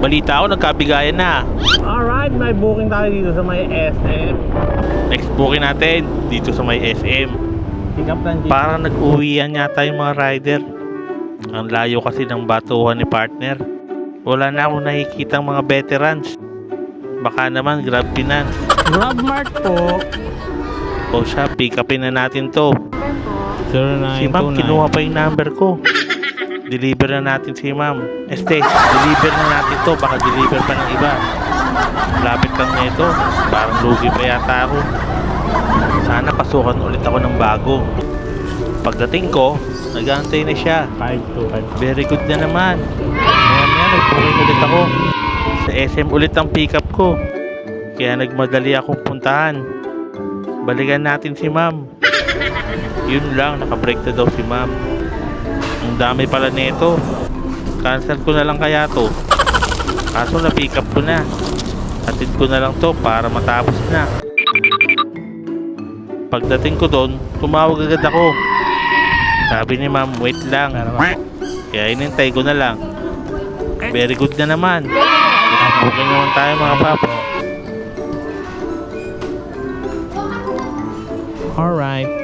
Balita ako, nagkabigayan na. Alright, may booking tayo dito sa may SM. Next booking natin, dito sa may SM. Pick up lang dito. Parang nag-uwian yata yung mga rider. Ang layo kasi ng batuhan ni partner. Wala na akong nakikitang mga veterans. Baka naman Grab Finance. Grabmart po. O siya, pick upin na natin to. Si ma'am, 0929. kinuha pa yung number ko. Deliver na natin si ma'am. Deliver na natin to. Baka deliver pa ng iba. Lapit lang nito. Parang lugi pa yata ako. Sana pasukan ulit ako ng bago. Pagdating ko, nag-aantay na siya. 525. Very good na naman. Ngayon nag-booking ulit ako. Sa SM ulit ang pick up ko. Kaya nagmadali akong puntahan. Balikan natin si ma'am. Yun lang, nakabreak na daw si ma'am. Ang dami pala nito. Cancel ko na lang kaya to. Kaso na pick up ko na. Atid ko na lang to para matapos na. Pagdating ko doon, tumawag agad ako. Sabi ni ma'am, wait lang. Kaya inintay ko na lang. Very good na naman. Booking naman tayo mga papo. Alright.